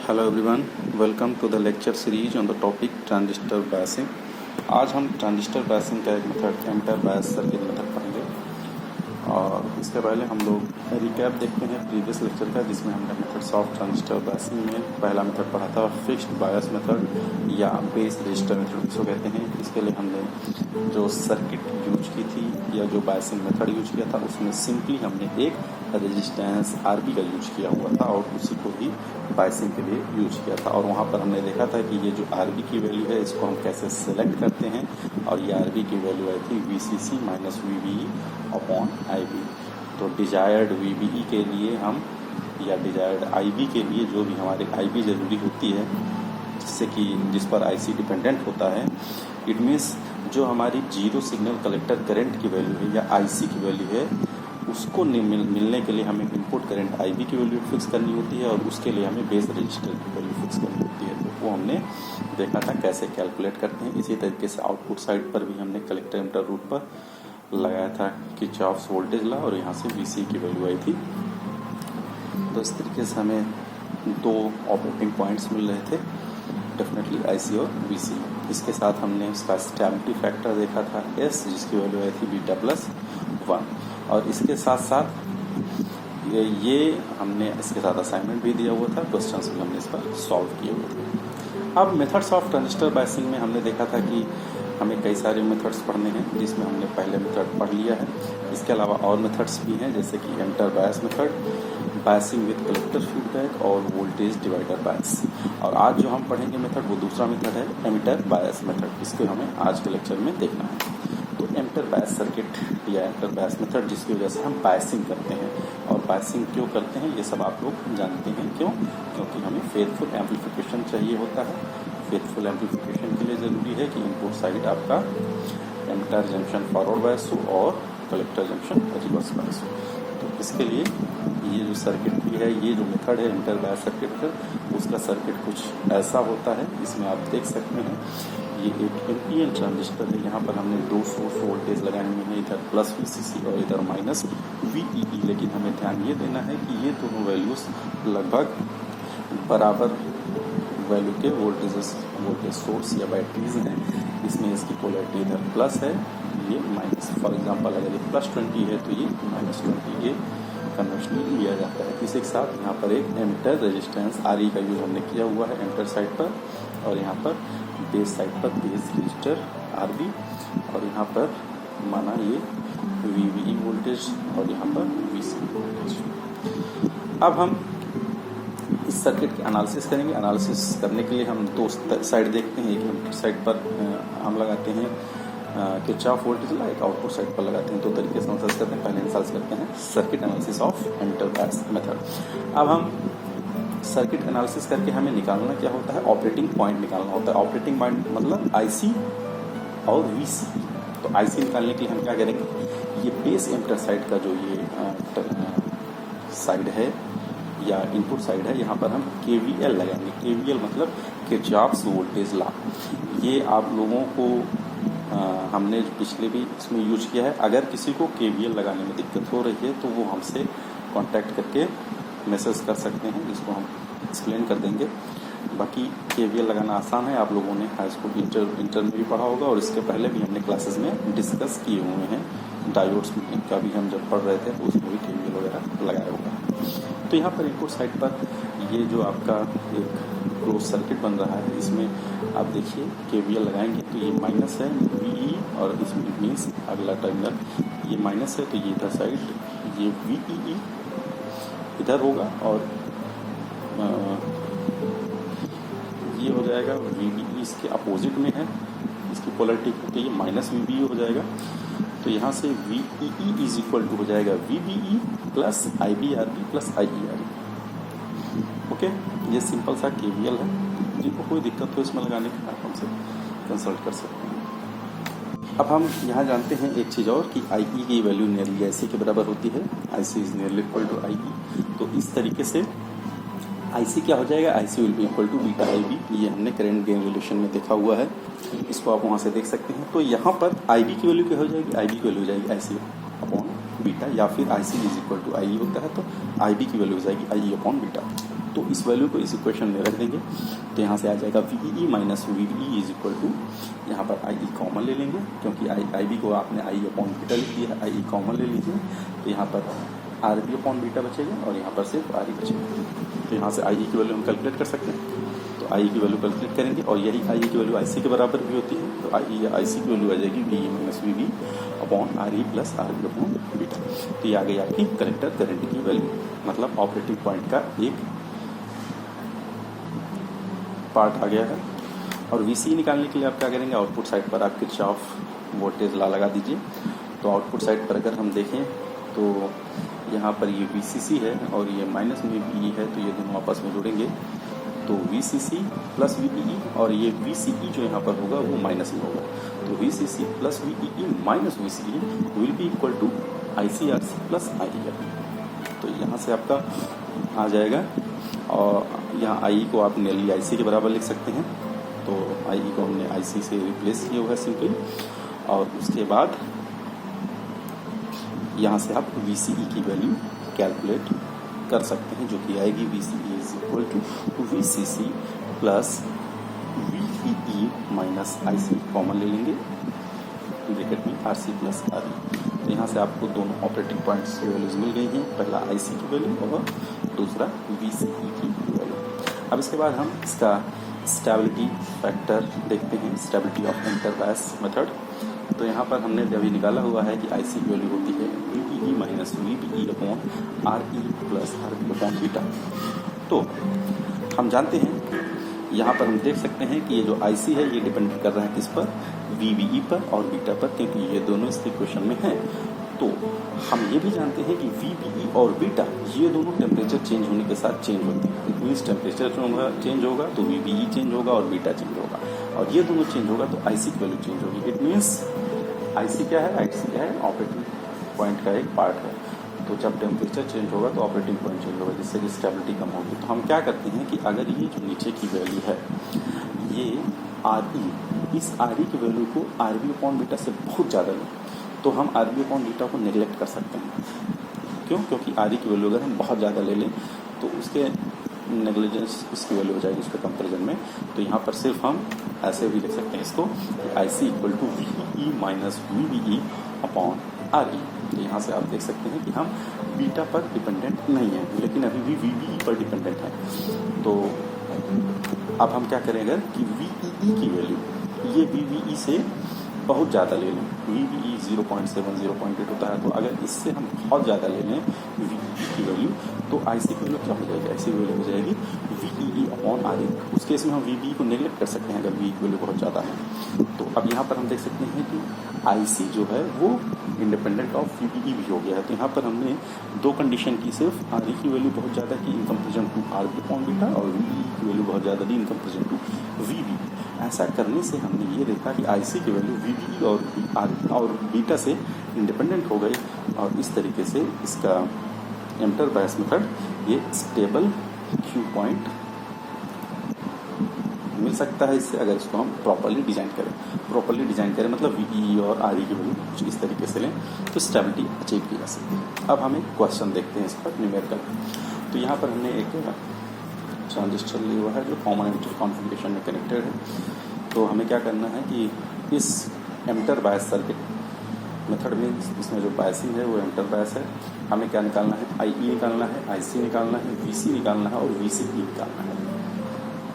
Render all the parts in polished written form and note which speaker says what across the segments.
Speaker 1: Hello everyone, welcome to the lecture series on the topic transistor biasing. आज हम transistor biasing का एक method emitter bias circuit method पढ़ेंगे। और इसके पहले हम लोग रिकैप देखते हैं प्रीवियस लेक्चर का, जिसमें हमने मेथड्स ऑफ ट्रांजिस्टर बायसिंग में पहला मेथड पढ़ा था फिक्स्ड बायस मेथड या बेस रजिस्टर मेथड जिसको कहते हैं। इसके लिए हमने जो सर्किट यूज की थी या जो बायसिंग मेथड यूज किया था उसमें सिंपली हमने एक रेजिस्टेंस आरबी का यूज किया हुआ था और उसी को ही बायसिंग के लिए यूज किया था। और वहाँ पर हमने देखा था कि ये जो आरबी की वैल्यू है इसको हम कैसे सेलेक्ट करते हैं, और ये आरबी की वैल्यू आई थी VCC minus VBE upon IB। तो डिजायर्ड VBE के लिए हम या डिजायर्ड IB के लिए जो भी हमारे IB ज़रूरी होती है, जिससे कि जिस पर IC डिपेंडेंट होता है, इट मीन्स जो हमारी जीरो सिग्नल कलेक्टर करंट की वैल्यू है या IC की वैल्यू है, उसको मिलने के लिए हमें इनपुट करंट IB की वैल्यू फिक्स करनी होती है और उसके लिए हमें बेस रजिस्टर की वैल्यू फिक्स करनी होती है। तो वो हमने देखा था कैसे कैलकुलेट करते हैं। इसी तरीके से आउटपुट साइड पर भी हमने कलेक्टर एमिटर रूट पर लगाया था किरचॉफ्स वोल्टेज लॉ और यहाँ से VC की वैल्यू आई थी। तो इस तरीके से हमें दो ऑपरेटिंग पॉइंट्स मिल रहे थे, डेफिनेटली IC और VC। इसके साथ हमने उसका स्टेबिलिटी फैक्टर देखा था S, जिसकी वैल्यू आई थी β+1। और इसके साथ साथ ये हमने इसके साथ असाइनमेंट भी दिया हुआ था, क्वेश्चंस भी हमने इस पर सॉल्व किए हुए थे। अब मेथड्स ऑफ ट्रांजिस्टर बायसिंग में हमने देखा था कि हमें कई सारे मेथड्स पढ़ने हैं, जिसमें हमने पहले मेथड पढ़ लिया है। इसके अलावा और मेथड्स भी हैं, जैसे कि emitter bias method, biasing with collector feedback और वोल्टेज डिवाइडर बायस। और आज जो हम पढ़ेंगे मेथड वो दूसरा मेथड है एमिटर बायस मेथड। इसको हमें आज के लेक्चर में देखना है। तो एमिटर बायस सर्किट या एमिटर बायस मेथड, जिसकी वजह से हम बायसिंग करते हैं, और बायसिंग क्यों करते हैं ये सब आप लोग जानते हैं। क्यों? क्योंकि हमें फेथफुल एम्पलीफिकेशन चाहिए होता है। फेथफुल एम्पलीफिकेशन के लिए ज़रूरी है कि इनपुट साइड आपका एमिटर जंक्शन फॉरवर्ड बायस हो और कलेक्टर जंक्शन रिवर्स बायस हो। तो इसके लिए ये जो सर्किट भी है, ये जो मेथड है एमिटर बायस सर्किट का, उसका सर्किट कुछ ऐसा होता है। इसमें आप देख सकते हैं ये एक NPN ट्रांजिस्टर है। यहाँ पर हमने दो सोर्स वोल्टेज लगाए हुए हैं, इधर प्लस VCC और इधर माइनस VEE। लेकिन हमें ध्यान ये देना है कि ये दोनों वैल्यूज लगभग बराबर वैल्यू के वोल्टेज सोर्स या बैटरीज हैं। इसमें इसकी पोलैरिटी इधर प्लस है, ये माइनस। फॉर एग्जांपल अगर ये +20 है तो ये -20, ये कन्वेंशनली लिया जाता है। इसी के साथ यहाँ पर एक एमिटर रेजिस्टेंस RE का यूज हमने किया हुआ है एमिटर साइड पर, और यहाँ पर बेस साइड पर बेस रजिस्टर RB, और यहाँ पर माना ये VBE वोल्टेज और यहाँ पर VC वोल्टेज। अब हम इस सर्किट के एनालिसिस करेंगे। एनालिसिस करने के लिए हम दो साइड देखते हैं। एक इनपुट साइड पर हम लगाते हैं किरचॉफ वोल्टेज लॉ, एक आउटपुट साइड पर लगाते हैं। दो तरीके से एनालिसिस करते हैं। पहले एनालिसिस करते हैं circuit analysis of emitter bias method. अब हम सर्किट एनालिसिस करके हमें निकालना क्या होता है, ऑपरेटिंग पॉइंट निकालना होता है। ऑपरेटिंग पॉइंट मतलब IC और VC। तो IC निकालने के लिए हम क्या करेंगे, ये बेस एमिटर साइड का जो ये साइड है या इनपुट साइड है, यहाँ पर हम KVL लगाएंगे। KVL मतलब किरचॉफ्स वोल्टेज लॉ। ये आप लोगों को हमने पिछले भी इसमें यूज किया है। अगर किसी को KVL लगाने में दिक्कत हो रही है तो वो हमसे कांटेक्ट करके मैसेज कर सकते हैं, जिसको हम एक्सप्लेन कर देंगे। बाकी KVL लगाना आसान है, आप लोगों ने हाई स्कूल इंटर में भी पढ़ा होगा, और इसके पहले भी हमने क्लासेस में डिस्कस किए हुए हैं। डायोड्स का भी हम जब पढ़ रहे थे तो उसमें भी KVL वगैरह लगाया होगा। तो यहाँ पर इनपुट साइड पर ये जो आपका एक क्लोज सर्किट बन रहा है, इसमें आप देखिए KVL लगाएंगे तो ये माइनस है VE, और इसमें मीन्स अगला टर्मिनल ये माइनस है, तो ये इधर साइड ये VEE इधर होगा, और ये हो जाएगा VBE इसके अपोजिट में है, इसकी पोलैरिटी, तो ये माइनस VBE हो जाएगा। तो यहाँ से VEE इज इक्वल टू हो जाएगा VBE plus IBRB plus IERB। Okay, ये सिंपल सा KVL है। जिनको कोई दिक्कत हो इसमें लगाने की, आप हमसे कंसल्ट कर सकते हैं। अब हम यहाँ जानते हैं एक चीज़ और कि IE की वैल्यू नियरली IC के बराबर होती है। IC is nearly equal to IE। तो इस तरीके से IC क्या हो जाएगा, IC will be equal to beta IB। ये हमने करंट गेन रिलेशन में देखा हुआ है, इसको आप वहाँ से देख सकते हैं। तो यहाँ पर IB की वैल्यू क्या हो जाएगी, IB की वैल्यू हो जाएगी IC अपॉन बीटा, या फिर IC is equal to IE होता है तो IB की वैल्यू हो जाएगी IE अपॉन बीटा। तो इस वैल्यू को इस इक्वेशन में रख देंगे, तो यहाँ से आ जाएगा VEE minus VBE is equal to, यहाँ पर IE कॉमन ले लेंगे क्योंकि IB को आपने I अपॉन बीटा लिख दिया है, IE कॉमन ले लीजिए, तो यहाँ पर RB अपॉन बीटा बचेगा और यहाँ पर सिर्फ RE बचेगा। तो यहाँ से IE की वैल्यू हम कैलकुलेट कर सकते हैं, तो IE की वैल्यू कैलकुलेट करेंगे और यही IE की वैल्यू IC के बराबर भी होती है, तो IE या IC की वैल्यू आ जाएगी VE minus VB upon RE plus RB upon beta. तो ये आ गई आपकी कलेक्टर करंट की वैल्यू, मतलब ऑपरेटिंग पॉइंट का एक पार्ट आ गया है। और VC निकालने के लिए आप क्या करेंगे, आउटपुट साइड पर आप किरचॉफ वोल्टेज लॉ लगा दीजिए। तो आउटपुट साइड पर अगर हम देखें तो यहाँ पर ये VCC है और ये माइनस में VE है, तो ये दोनों आपस में जुड़ेंगे, तो VCC प्लस VEE और ये VCE जो यहाँ पर होगा वो माइनस में होगा, तो VCC plus VEE minus VCE will be equal to ICRC plus IER। तो यहाँ से आपका आ जाएगा और यहाँ IE को आप नेली IC के बराबर लिख सकते हैं, तो IE को हमने IC से रिप्लेस किया हुआ है सिंपल, और उसके बाद यहाँ से आप VCE की वैल्यू कैलकुलेट कर सकते हैं, जो कि आएगी VCE is equal to VCC plus VEE minus IC common ले लेंगे ब्रैकेट में RC प्लस RE। तो यहाँ से आपको दोनों ऑपरेटिंग पॉइंट्स की वैल्यूज मिल गई हैं, पहला IC की वैल्यू और दूसरा VCE की वैल्यू। अब इसके बाद हम इसका स्टेबिलिटी फैक्टर देखते हैं, stability of enter bias method. तो यहाँ पर हमने अभी निकाला हुआ है कि IC की वैल्यू होती है VEE minus VBE upon RE plus RB upon beta. तो हम जानते हैं, यहाँ पर हम देख सकते हैं कि ये जो IC है ये डिपेंड कर रहा है किस पर, VBE पर और बीटा पर, क्योंकि ये दोनों इस इक्वेशन में हैं। तो हम ये भी जानते हैं कि VBE और बीटा ये दोनों टेम्परेचर चेंज होने के साथ चेंज होते हैं। इट मीन्स टेम्परेचर चेंज होगा तो VBE चेंज होगा और बीटा चेंज होगा, और ये दोनों चेंज होगा तो IC की वैल्यू चेंज होगी। इट मीन्स IC क्या है, IC क्या है, ऑपरेटिंग पॉइंट का एक पार्ट है। तो जब टेम्परेचर चेंज होगा तो ऑपरेटिंग पॉइंट चेंज होगा, जिससे कि स्टेबिलिटी कम होगी। तो हम क्या करते हैं कि अगर ये जो नीचे की वैल्यू है ये RE, इस RE की वैल्यू को RB अपॉन बीटा से बहुत ज़्यादा लें, तो हम RB अपॉन बीटा को नेग्लेक्ट कर सकते हैं। क्यों? क्योंकि RE की वैल्यू अगर हम बहुत ज़्यादा ले लें तो उसके नेग्लिजेंस इसकी वैल्यू हो जाएगी उसके कंपेरिजन में। तो यहाँ पर सिर्फ हम ऐसे भी लिख सकते हैं इसको, IC equal to VEE minus VBE upon RE। तो यहाँ से आप देख सकते हैं कि हम बीटा पर डिपेंडेंट नहीं है, लेकिन अभी भी VBE पर डिपेंडेंट है। तो अब हम क्या करेंगे कि VEE की वैल्यू ये VBE से बहुत ज़्यादा ले लें, VBE 0.7 0.8 होता है, तो अगर इससे हम बहुत ज़्यादा ले लें VEE की वैल्यू, तो IC की वैल्यू क्या हो जाएगी, IC की वैल्यू हो जाएगी VEE अपॉन RE। उस केस में हम VBE को नेग्लेक्ट कर सकते हैं अगर VE की वैल्यू बहुत ज़्यादा है। तो अब यहाँ पर हम देख सकते हैं कि IC जो है वो इंडिपेंडेंट ऑफ VBE भी हो गया है। तो यहाँ पर हमने दो कंडीशन की, सिर्फ RE की वैल्यू बहुत ज़्यादा की in comparison to RB upon beta, और VEE की वैल्यू बहुत ज़्यादा दी इन कंपेरिजन टू VB। ऐसा करने से हमने ये देखा कि IC की वैल्यू VBE और बीटा से इंडिपेंडेंट हो गई, और इस तरीके से इसका एंटर बायस मेथड ये स्टेबल क्यू पॉइंट मिल सकता है इससे, अगर इसको हम प्रॉपर्ली डिजाइन करें मतलब VEE और RE की वैल्यू कुछ इस तरीके से लें तो स्टेबिलिटी अचीव की जा सकती है। अब हम एक क्वेश्चन देखते हैं इस पर न्यूमेरिकल। तो यहाँ पर हमने एक ट्रांजिस्टर लिया हुआ है जो कॉमन एमिटर कॉन्फ़िगरेशन में कनेक्टेड है। तो हमें क्या करना है कि इस एमिटर बायस सर्किट मेथड में इसमें जो बायसिंग है वो एमिटर बायस है। हमें क्या निकालना है, IE निकालना है, IC निकालना है, VC निकालना है और VCE निकालना है।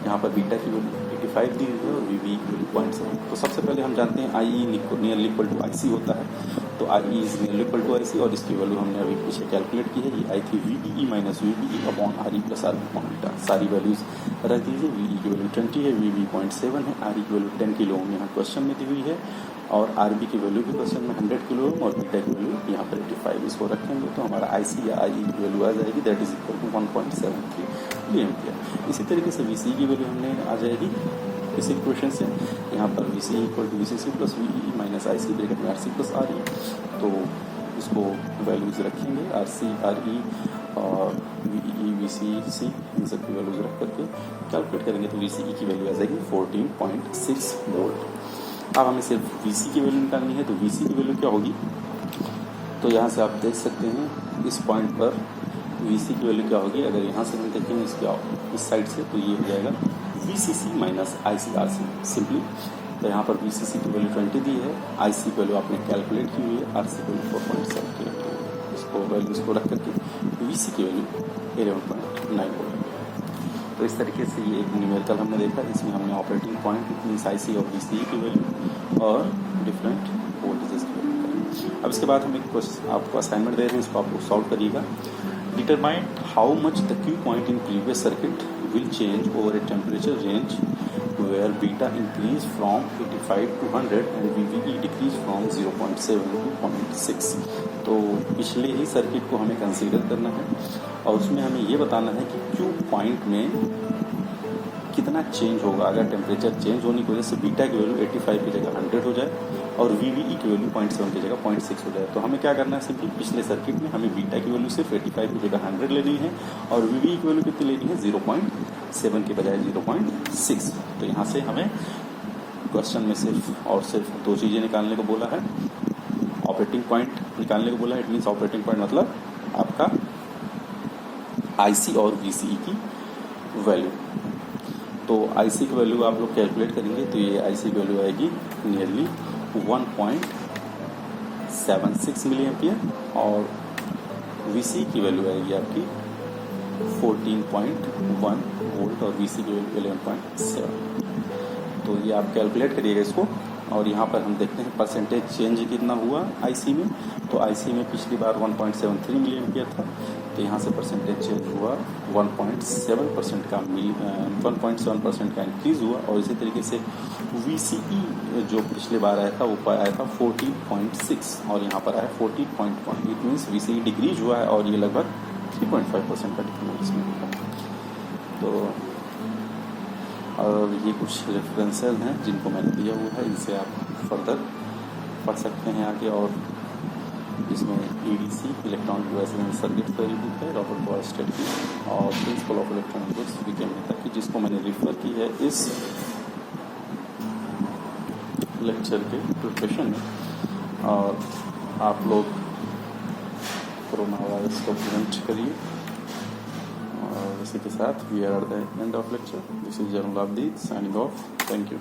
Speaker 1: यहाँ पर बीटा की वैल्यू 85 दी हुई है और VBE की वैल्यू 0.7। तो सबसे पहले हम जानते हैं IE nearly equal to IC होता है, तो IE is nearly equal to IC, और इसकी वैल्यू हमने अभी पीछे कैलकुलेट की है। ये आई थी VEE minus VBE upon RE plus RB upon beta. सारी वैल्यूज रख दीजिए। VE की वैल्यू 20 है, VBE 0.7 है, RE की वैल्यू 10 किलो ओम यहाँ क्वेश्चन में दी हुई है, और RB की वैल्यू भी क्वेश्चन में 100 किलो ओम, और बीटा की वैल्यू यहाँ पर 85। इसको रखेंगे तो हमारा IC या IE की वैल्यू आ जाएगी, that is equal to 1.73 milliampere. इसी तरीके से VCE की वैल्यू हमने आ जाएगी इस इक्वेशन से। यहाँ पर VCE equal to VCC plus VEE minus IC bracket में RC प्लस RE। तो इसको वैल्यूज रखेंगे RC RE और VEE VCC, इन सब की वैल्यूज रख करके कैलकुलेट करेंगे तो VCE की वैल्यू आ जाएगी 14.6 वोल्ट। अब हमें सिर्फ VC की वैल्यू निकालनी है, तो VC की वैल्यू क्या होगी, तो यहाँ से आप देख सकते हैं इस पॉइंट पर VC की वैल्यू क्या होगी, अगर यहाँ से हम देखेंगे इस साइड से, तो ये हो जाएगा VCC माइनस ICRC सिंपली। तो यहाँ पर VCC की वैल्यू 20 दी है, IC की वैल्यू आपने कैलकुलेट की हुई है, RC की वैल्यू 4.7 की रखी हुई है। इसको वैल्यूज को रख करके VC की वैल्यू 11.9 होगी। तो इस तरीके से ये एक न्यूमेरिकल हमने देखा, इसमें हमने ऑपरेटिंग पॉइंट मीन्स IC और VCE की वैल्यू और डिफरेंट वोल्टेजेस की वैल्यू। अब इसके बाद हम एक क्वेश्चन आपको असाइनमेंट दे रहे हैं, इसको आप सॉल्व करिएगा। Determine how much the Q point in previous circuit will change over a temperature range where beta increase from 85 to 100 and VVE decrease from 0.7 to 0.6। तो पिछले ही सर्किट को हमें कंसीडर करना है और उसमें हमें ये बताना है कि Q पॉइंट में कितना चेंज होगा अगर टेम्परेचर चेंज होने की वजह से बीटा की वैल्यू 85 की जगह 100 हो जाए और VVE की वैल्यू 0.7 की जगह 0.6 हो जाए। तो हमें क्या करना है, सिंपली पिछले सर्किट में हमें बीटा की वैल्यू सिर्फ 85 की जगह 100 लेनी है और VVE की वैल्यू कितनी लेनी है, 0.7 के बजाय 0.6। तो यहाँ से हमें क्वेश्चन में सिर्फ दो चीज़ें निकालने को बोला है, ऑपरेटिंग पॉइंट निकालने को बोला है। इट मीन्स ऑपरेटिंग पॉइंट मतलब आपका IC और VCE की वैल्यू। तो IC की वैल्यू आप लोग कैलकुलेट करेंगे तो ये IC की वैल्यू आएगी नियरली 1.76 मिली एम्पियर और VCE की वैल्यू आएगी आपकी 14.1 वोल्ट और VC की वैल्यू 11.7। तो ये आप कैलकुलेट करिएगा इसको। और यहाँ पर हम देखते हैं परसेंटेज चेंज कितना हुआ IC में। तो IC में पिछली बार 1.73 मिली एम्पियर था, तो यहाँ से परसेंटेज चेंज हुआ 1.7% का 1.7% का इंक्रीज हुआ। और इसी तरीके से VCE जो पिछले बार आया था वो आया था 14.6 और यहाँ पर आया 14.1। इट मीन्स VCE डिक्रीज हुआ है और ये लगभग 3.5% का डिक्रीज इसमें हुआ। तो और ये कुछ रेफरेंसेस हैं जिनको मैंने दिया हुआ है, इनसे आप फर्दर पढ़ सकते हैं आगे। और इसमें EDC electronic devices and circuit theory book है रॉबर्ट बॉयस्टेड की और principle of electronic goods VK Mehta की, जिसको मैंने रिफर की है इस लेक्चर के प्रिपरेशन में। और आप लोग कोरोना वायरस को प्रिवेंट करिए। और इसी के साथ we are at the end of lecture. This is Zainul Abedin signing off. Thank you.